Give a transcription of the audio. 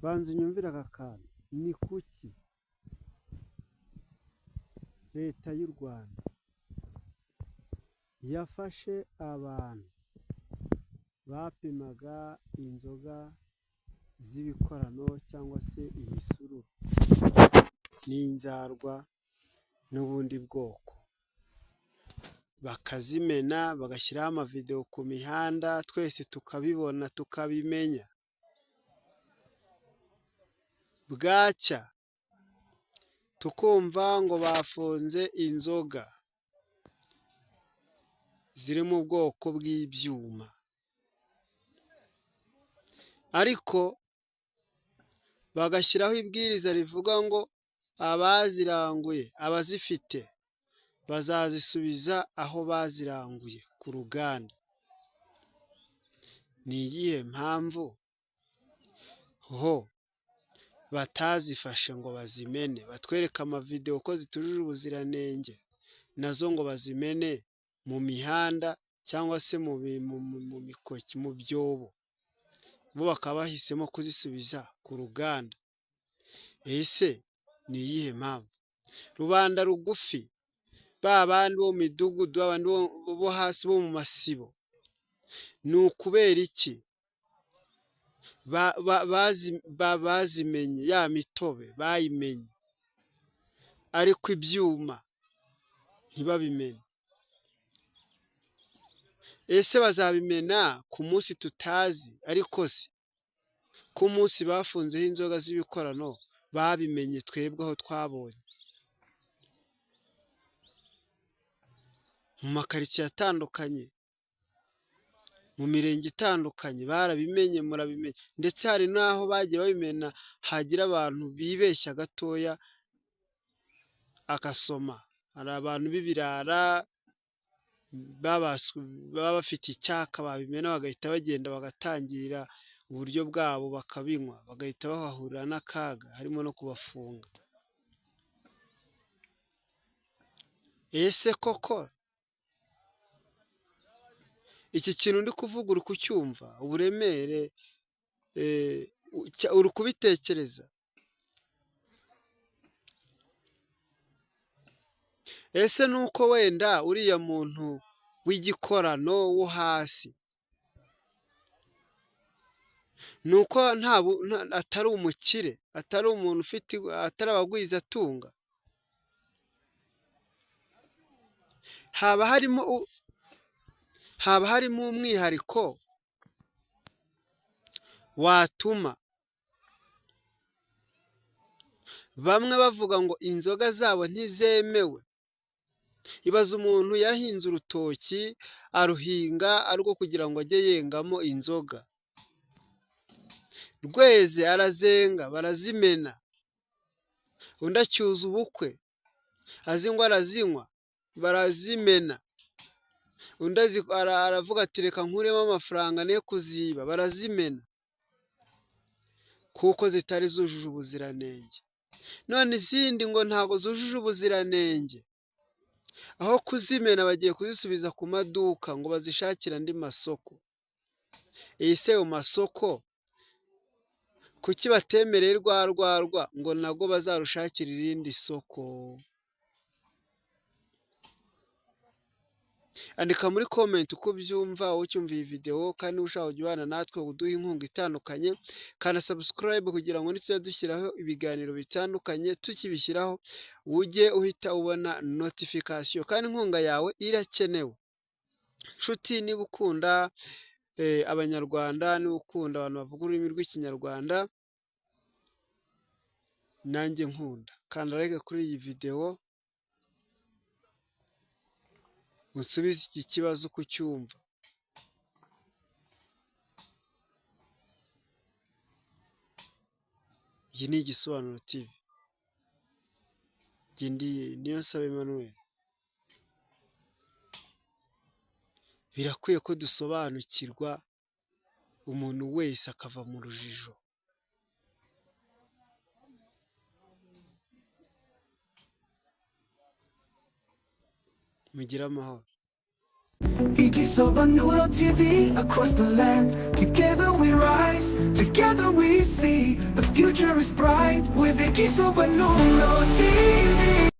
banza unyumvire aka kantu. Ni kuki leta y'u Rwanda yafashe abantu bapimaga inzoga z'ibikorano cyangwa se imisururu n'inzarwa n'ubundi bwoko, bakazimena bagashyiraho amavideo ku mihanda, twese tukabibona tukabimenya, bwacya tukumva ngo bafunze inzoga ziri mu bwoko bw'ibyuma, ariko bagashyiraho ibwiriza rivuga ngo abaziranguye, abazifite bazazisubiza aho baziranguye ku ruganda. Ni iyihe mpamvu ho batazifashe ngo bazimene, batwereke amavideo ko zitujuje ubuziranenge, nazo ngo bazimene mu mihanda cyangwa se mu mikoki, mu byobo? Bo bakaba bahisemo kuzisubiza ku ruganda. Ese ni iyihe mpamvu? Rubanda rugufi, ba bandi bo mu midugudu, abandi bo hasi bo mu masibo, ni ukubera iki bazimenye? Ya mitobe bayimenye, ariko ibyuma ntibabimenye. Ese bazabimena ku munsi tutazi, ariko se ku munsi bafunzeho inzoga z'ibikorano babimenye twebwe aho twabonye? Mu makaritsiye atandukanye, mu mirenge itandukanye barabimenye, murabimenye, ndetse hari n'aho bagiye babimena hagira abantu bibeshya gatoya agasoma. Hari abantu b'ibirara baba bafite icyaka, babimena bagahita bagenda bagatangira uburyo bwabo bakabinywa, bagahita bahahurira n'akaga harimo no kubafunga. Ese koko iki kintu ndi kuvuga uri kucyumva? Uburemere uri kubitekereza? Ese nuko wenda uriya muntu w'igikorano wo hasi, nuko atari umukire, atari umuntu ufite, atari abagwizatunga? haba harimo umwihariko watuma bamwe bavuga ngo inzoga zabo ntizemewe? Ibaza umuntu yahinze urutoki, aruhinga ariko kugira ngo ajye yengamo inzoga, rweze arazenga barazimena, undi acyuza ubukwe azi ngo arazinywa barazimena, undi aravuga ati reka nkuremo amafaranga ne kuziba, barazimena kuko zitari zujuje ubuziranenge. None izindi ngo ntago zujuje ubuziranenge, aho kuzimena bagiye kuzisubiza ku maduka ngo bazishakire andi masoko. Ese ayo masoko kuki batemereye rwarwa ngo nago bazarushakira irindi soko? Andika muri comment uko byumva, wowe ucyumva iyi video, kandi ushaka kujyana natwe uduha inkunga itandukanye, kana subscribe kugira ngo nitujya dushyiraho ibiganiro bitandukanye, tukibishyiraho ujye uhita ubona notification, kandi inkunga yawe irakenewe. Nshuti, niba ukunda abanyarwanda, niba ukunda abantu bavuga ururimi rw'ikinyarwanda, nanjye nkunda, kandi like kuri iyi video, unsubize iki kibazo uko ucyumva. Iyi ni Igisobanuro TV. Niyonsaba Emmanuel. Birakwiye ko dusobanukirwa, umuntu wese akava mu rujijo. Mugira amahoro. Igisobanuro TV, across the land, together we rise, together we see the future is bright with Ikiso Banuno TV.